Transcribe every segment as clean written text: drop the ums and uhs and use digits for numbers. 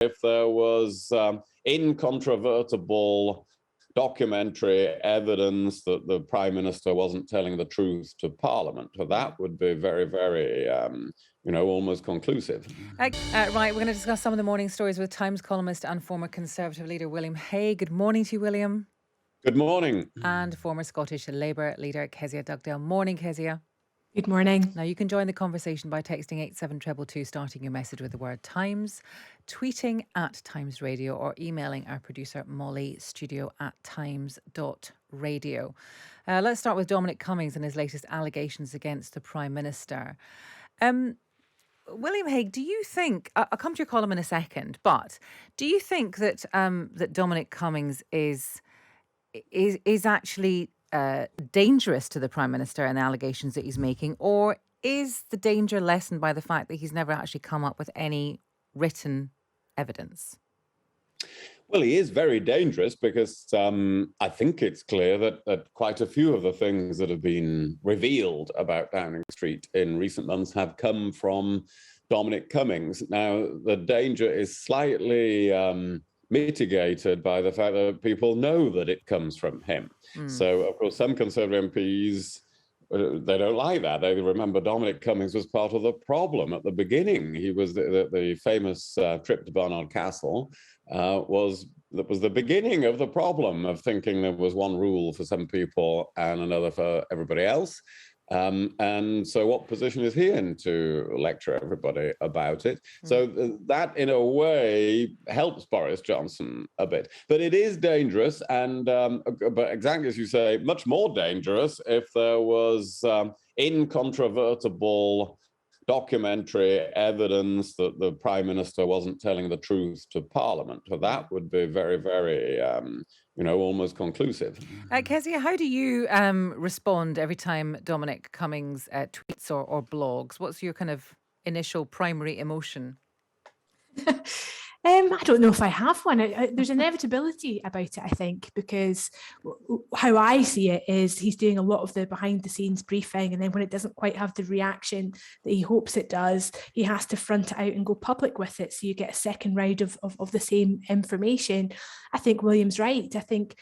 if there was incontrovertible documentary evidence that the Prime Minister wasn't telling the truth to Parliament. So that would be very, very, almost conclusive. Right, we're going to discuss some of the morning stories with Times columnist and former Conservative leader William Hague. Good morning to you, William. Good morning. And former Scottish Labour leader Kezia Dugdale. Morning, Kezia. Good morning. Now, you can join the conversation by texting 87222, starting your message with the word Times, tweeting at Times Radio, or emailing our producer Molly, studio@times.radio. Let's start with Dominic Cummings and his latest allegations against the Prime Minister. William Hague, do you think, I'll come to your column in a second, but do you think that that Dominic Cummings is actually dangerous to the Prime Minister and the allegations that he's making, or is the danger lessened by the fact that he's never actually come up with any written evidence? Well, he is very dangerous because I think it's clear that quite a few of the things that have been revealed about Downing Street in recent months have come from Dominic Cummings. Now, the danger is slightly mitigated by the fact that people know that it comes from him. So, of course, some Conservative MPs, they don't like that. They remember Dominic Cummings was part of the problem at the beginning. He was the famous trip to Barnard Castle was the beginning of the problem of thinking there was one rule for some people and another for everybody else. And so what position is he in to lecture everybody about it? So that, in a way, helps Boris Johnson a bit. But it is dangerous, and but exactly as you say, much more dangerous if there was incontrovertible documentary evidence that the Prime Minister wasn't telling the truth to Parliament. So that would be very, very, almost conclusive. Kezia, how do you respond every time Dominic Cummings tweets or blogs? What's your kind of initial primary emotion? I don't know if I have one. There's inevitability about it, I think, because how I see it is he's doing a lot of the behind the scenes briefing, and then when it doesn't quite have the reaction that he hopes it does, he has to front it out and go public with it. So you get a second round of the same information. I think William's right. I think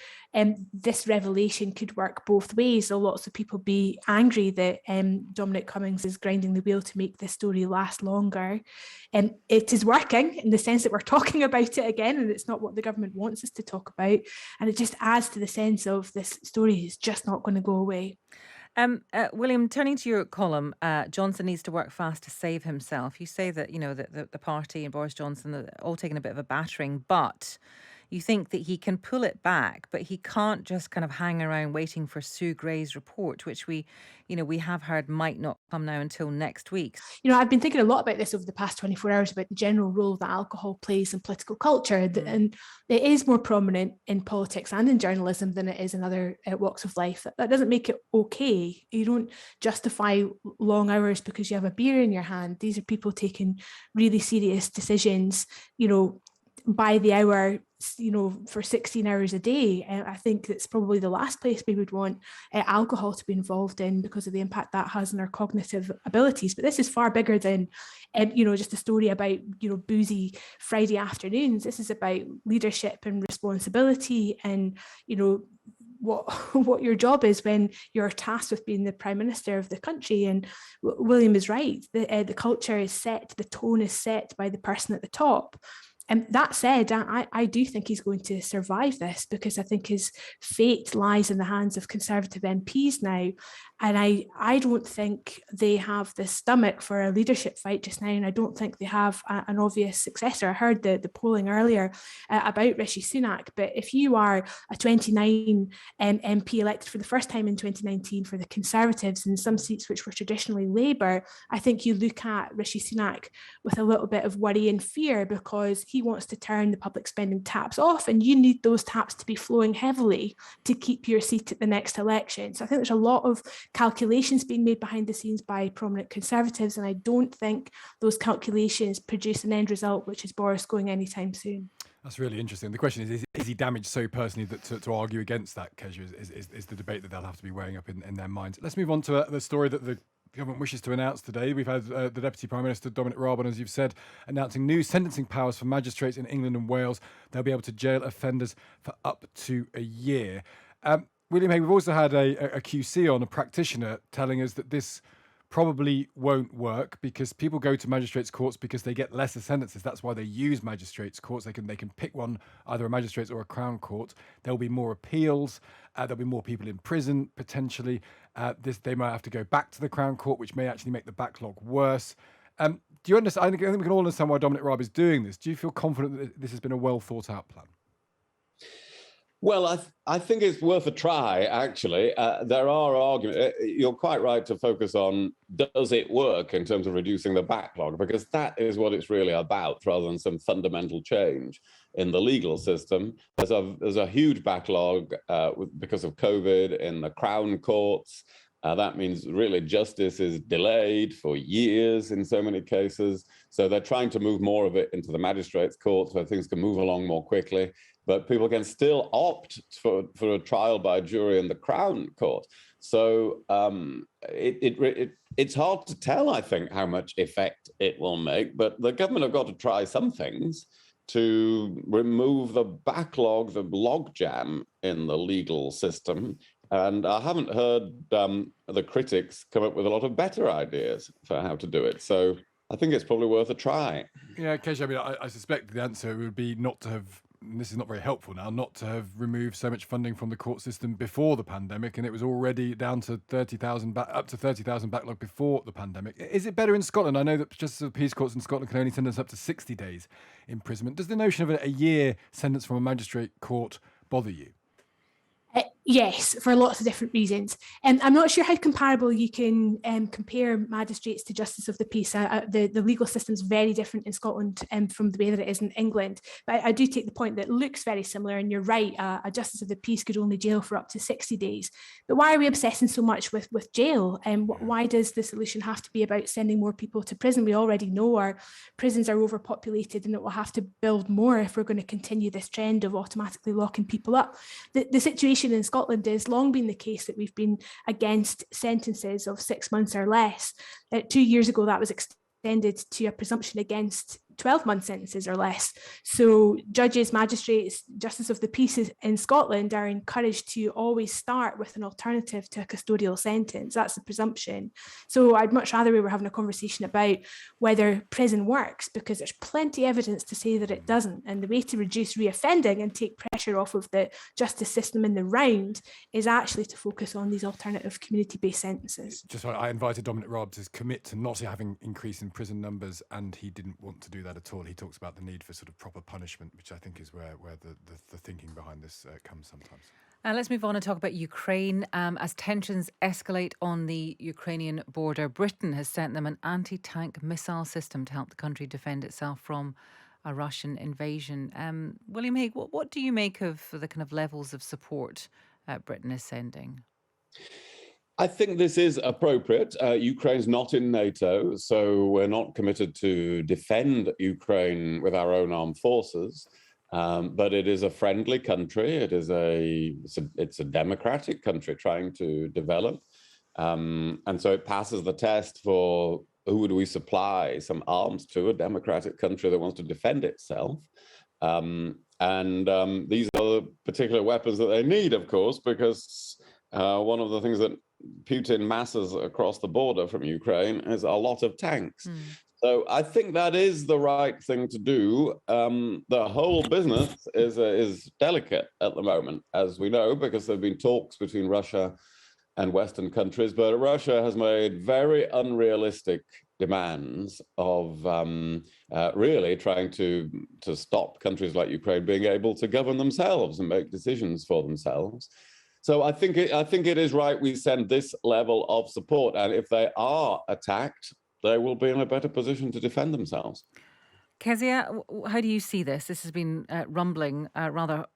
this revelation could work both ways. There'll lots of people be angry that Dominic Cummings is grinding the wheel to make this story last longer. And it is working in the sense that we're talking about it again, and it's not what the government wants us to talk about. And it just adds to the sense of this story is just not going to go away. William, turning to your column, Johnson needs to work fast to save himself. You say that, that the party and Boris Johnson are all taking a bit of a battering, but you think that he can pull it back, but he can't just kind of hang around waiting for Sue Gray's report, which we have heard might not come now until next week. I've been thinking a lot about this over the past 24 hours about the general role that alcohol plays in political culture. And it is more prominent in politics and in journalism than it is in other walks of life. That doesn't make it okay. You don't justify long hours because you have a beer in your hand. These are people taking really serious decisions, by the hour, for 16 hours a day. I think that's probably the last place we would want alcohol to be involved in because of the impact that has on our cognitive abilities. But this is far bigger than, just a story about, boozy Friday afternoons. This is about leadership and responsibility and, what your job is when you're tasked with being the Prime Minister of the country. And William is right. The culture is set, the tone is set by the person at the top. And that said, I do think he's going to survive this because I think his fate lies in the hands of Conservative MPs now. And I don't think they have the stomach for a leadership fight just now. And I don't think they have an obvious successor. I heard the polling earlier about Rishi Sunak. But if you are a 29 MP elected for the first time in 2019 for the Conservatives in some seats which were traditionally Labour, I think you look at Rishi Sunak with a little bit of worry and fear because he wants to turn the public spending taps off, and you need those taps to be flowing heavily to keep your seat at the next election. So I think there's a lot of calculations being made behind the scenes by prominent Conservatives, and I don't think those calculations produce an end result which is Boris going anytime soon. That's really interesting. The question is he damaged so personally that to argue against that, Kezia, is the debate that they'll have to be weighing up in their minds. Let's move on to the story that the government wishes to announce today. We've had the Deputy Prime Minister, Dominic Raab, as you've said, announcing new sentencing powers for magistrates in England and Wales. They'll be able to jail offenders for up to a year. William Hague, we've also had a QC on, a practitioner, telling us that this probably won't work because people go to magistrates' courts because they get lesser sentences. That's why they use magistrates' courts. They can pick one, either a magistrates or a Crown Court. There'll be more appeals. There'll be more people in prison, potentially. They might have to go back to the Crown Court, which may actually make the backlog worse. Do you understand? I think we can all understand why Dominic Raab is doing this. Do you feel confident that this has been a well thought out plan? Well, I think it's worth a try, actually. There are arguments. You're quite right to focus on, does it work in terms of reducing the backlog? Because that is what it's really about, rather than some fundamental change in the legal system. There's a huge backlog because of COVID in the Crown Courts. That means really justice is delayed for years in so many cases. So they're trying to move more of it into the magistrates' courts where things can move along more quickly. But people can still opt for a trial by jury in the Crown Court. So it's hard to tell, I think, how much effect it will make. But the government have got to try some things to remove the backlog, the logjam in the legal system. And I haven't heard the critics come up with a lot of better ideas for how to do it. So I think it's probably worth a try. Yeah, Kezia, I mean, I suspect the answer would be not to have, and this is not very helpful now, not to have removed so much funding from the court system before the pandemic, and it was already down to 30,000, up to 30,000 backlog before the pandemic. Is it better in Scotland? I know that Justice of the Peace Courts in Scotland can only sentence up to 60 days imprisonment. Does the notion of a year sentence from a magistrate court bother you? Yes, for lots of different reasons. I'm not sure how comparable you can compare magistrates to justice of the peace. The legal system is very different in Scotland from the way that it is in England. But I do take the point that it looks very similar, and you're right, a justice of the peace could only jail for up to 60 days. But why are we obsessing so much with jail? Why does the solution have to be about sending more people to prison? We already know our prisons are overpopulated, and that we'll have to build more if we're going to continue this trend of automatically locking people up. The situation in Scotland has long been the case that we've been against sentences of 6 months or less. 2 years ago, that was extended to a presumption against 12-month sentences or less. So judges, magistrates, justice of the peace in Scotland are encouraged to always start with an alternative to a custodial sentence. That's the presumption. So I'd much rather we were having a conversation about whether prison works, because there's plenty of evidence to say that it doesn't. And the way to reduce reoffending and take pressure off of the justice system in the round is actually to focus on these alternative community-based sentences. Just I invited Dominic Raab to commit to not having increase in prison numbers, and he didn't want to do that at all. He talks about the need for sort of proper punishment, which I think is where the thinking behind this comes sometimes. Let's move on and talk about Ukraine. As tensions escalate on the Ukrainian border, Britain has sent them an anti-tank missile system to help the country defend itself from a Russian invasion. William Hague, what do you make of the kind of levels of support Britain is sending? I think this is appropriate. Ukraine's not in NATO, so we're not committed to defend Ukraine with our own armed forces. But it is a friendly country. It's a democratic country trying to develop. And so it passes the test for who would we supply some arms to, a democratic country that wants to defend itself. These are the particular weapons that they need, of course, because one of the things that Putin masses across the border from Ukraine is a lot of tanks. So I think that is the right thing to do. The whole business is delicate at the moment, as we know, because there have been talks between Russia and Western countries, but Russia has made very unrealistic demands of really trying to stop countries like Ukraine being able to govern themselves and make decisions for themselves. So I think it is right we send this level of support, and if they are attacked, they will be in a better position to defend themselves. Kezia, how do you see this? This has been rumbling rather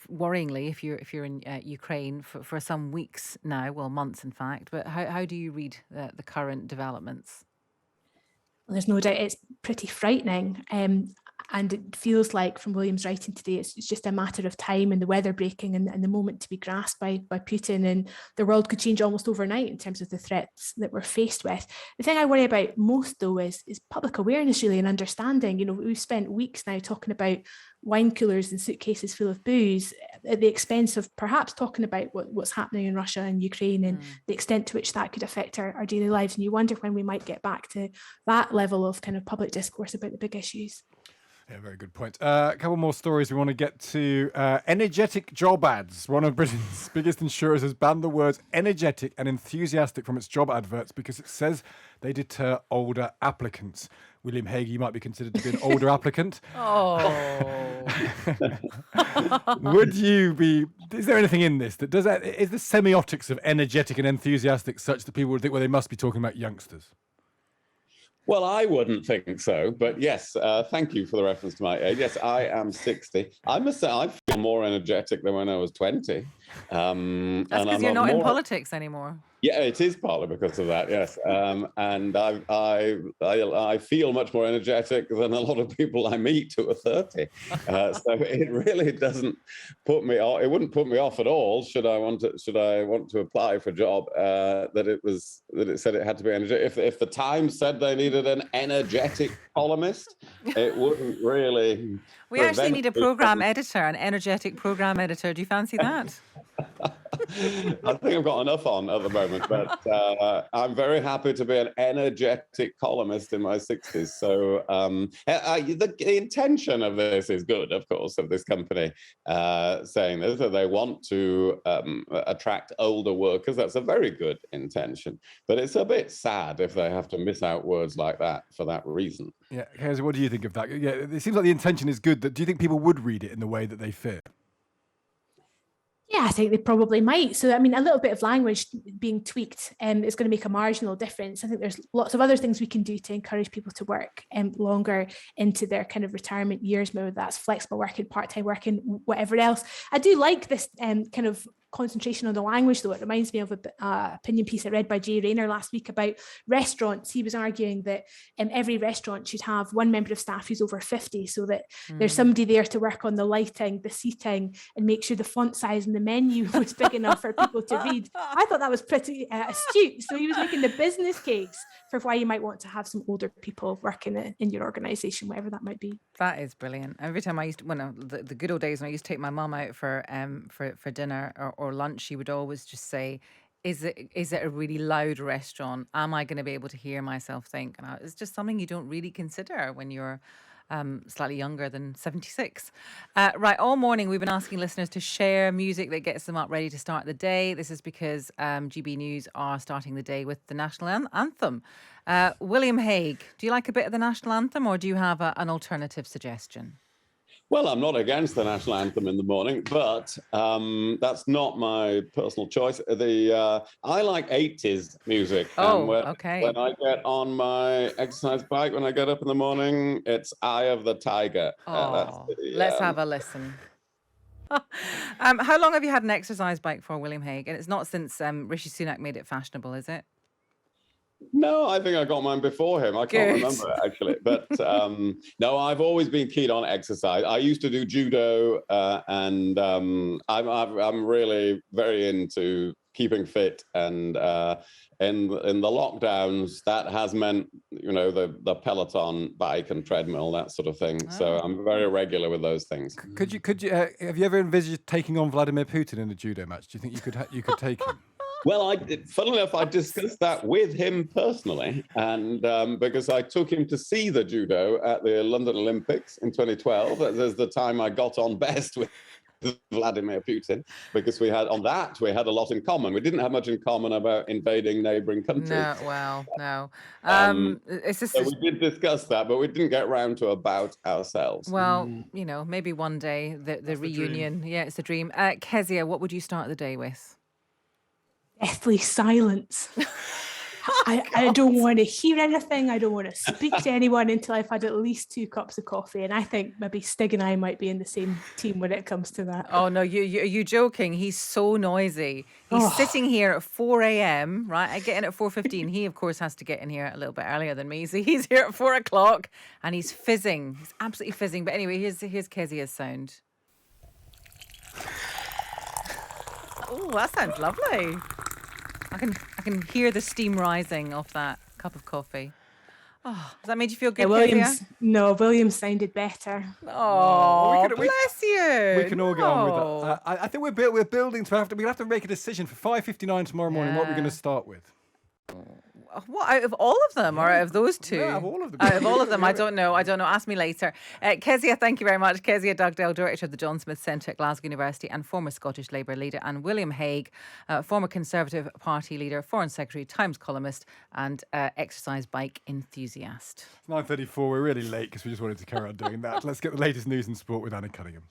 worryingly if you're in Ukraine for some weeks now, well, months in fact. But how do you read the current developments? Well, there's no doubt it's pretty frightening. And it feels like from William's writing today, it's just a matter of time and the weather breaking and the moment to be grasped by Putin. And the world could change almost overnight in terms of the threats that we're faced with. The thing I worry about most, though, is public awareness, really, and understanding. You know, we've spent weeks now talking about wine coolers and suitcases full of booze at the expense of perhaps talking about what's happening in Russia and Ukraine and the extent to which that could affect our daily lives. And you wonder when we might get back to that level of kind of public discourse about the big issues. Yeah, very good point. A couple more stories we want to get to. Energetic job ads. One of Britain's biggest insurers has banned the words energetic and enthusiastic from its job adverts because it says they deter older applicants. William Hague, you might be considered to be an older applicant. Oh. Would you be? Is there anything in this that does that? Is the semiotics of energetic and enthusiastic such that people would think, well, they must be talking about youngsters? Well, I wouldn't think so, but yes, thank you for the reference to my age. Yes, I am 60. I must say I feel more energetic than when I was 20. That's because you're not in politics anymore. Yeah, it is partly because of that, yes. And I feel much more energetic than a lot of people I meet who are 30. So it really doesn't put me off. It wouldn't put me off at all. Should I want to apply for a job that it said it had to be energetic. If the Times said they needed an energetic columnist, it wouldn't really. We actually need a program editor, an energetic program editor. Do you fancy that? I think I've got enough on at the moment, but I'm very happy to be an energetic columnist in my 60s. So the intention of this is good, of course, of this company saying this, that they want to attract older workers. That's a very good intention, but it's a bit sad if they have to miss out words like that for that reason. Yeah, Kezia, what do you think of that? Yeah, it seems like the intention is good. Do you think people would read it in the way that they fear? Yeah, I think they probably might. So, I mean, a little bit of language being tweaked is going to make a marginal difference. I think there's lots of other things we can do to encourage people to work longer into their kind of retirement years, whether that's flexible working, part-time working, whatever else. I do like this kind of concentration on the language, though. It reminds me of an opinion piece I read by Jay Rayner last week about restaurants. He was arguing that every restaurant should have one member of staff who's over 50, so that there's somebody there to work on the lighting, the seating, and make sure the font size and the menu was big enough for people to read. I thought that was pretty astute. So he was making the business case for why you might want to have some older people working in your organisation, whatever that might be. That is brilliant. Every time the good old days when I used to take my mum out for dinner or lunch, she would always just say, is it a really loud restaurant? Am I going to be able to hear myself think? And it's just something you don't really consider when you're slightly younger than 76. Right, all morning we've been asking listeners to share music that gets them up ready to start the day. This is because GB News are starting the day with the national anthem. William Hague, do you like a bit of the national anthem, or do you have an alternative suggestion? Well, I'm not against the national anthem in the morning, but that's not my personal choice. I like 80s music. Okay. When I get on my exercise bike, when I get up in the morning, it's Eye of the Tiger. Let's have a listen. How long have you had an exercise bike for, William Hague? And it's not since Rishi Sunak made it fashionable, is it? No, I think I got mine before him. I can't remember actually, but no, I've always been keen on exercise. I used to do judo, and I'm really very into keeping fit. And in the lockdowns, that has meant the Peloton bike and treadmill, that sort of thing. Oh. So I'm very regular with those things. Could you have you ever envisaged taking on Vladimir Putin in a judo match? Do you think you could take him? Well, funnily enough, I discussed that with him personally, and because I took him to see the judo at the London Olympics in 2012. There's the time I got on best with Vladimir Putin, because we had a lot in common. We didn't have much in common about invading neighbouring countries. No. So we did discuss that, but we didn't get round to a bout ourselves. Well, maybe one day the reunion. Yeah, it's a dream. Kezia, what would you start the day with? Deathly silence. I don't want to hear anything. I don't want to speak to anyone until I've had at least 2 cups of coffee. And I think maybe Stig and I might be in the same team when it comes to that. Oh, no, are you joking? He's so noisy. He's sitting here at 4 a.m., right? I get in at 4:15. He, of course, has to get in here a little bit earlier than me. So he's here at 4 o'clock and he's fizzing. He's absolutely fizzing. But anyway, here's Kezia's sound. Oh, that sounds lovely. I can hear the steam rising off that cup of coffee. Oh, has that made you feel good, Kezia? Williams sounded better. Oh, bless you. We can all get on with that. I think we're building to we'll have to make a decision for 5:59 tomorrow morning. What we're going to start with. What, out of all of them, or out of those two? Out of all of them. Out of all of them, I don't know. Ask me later. Kezia, thank you very much. Kezia Dugdale, Director of the John Smith Centre at Glasgow University and former Scottish Labour leader, and William Hague, former Conservative Party leader, Foreign Secretary, Times columnist and exercise bike enthusiast. It's 9:34. We're really late because we just wanted to carry on doing that. Let's get the latest news and sport with Anna Cunningham.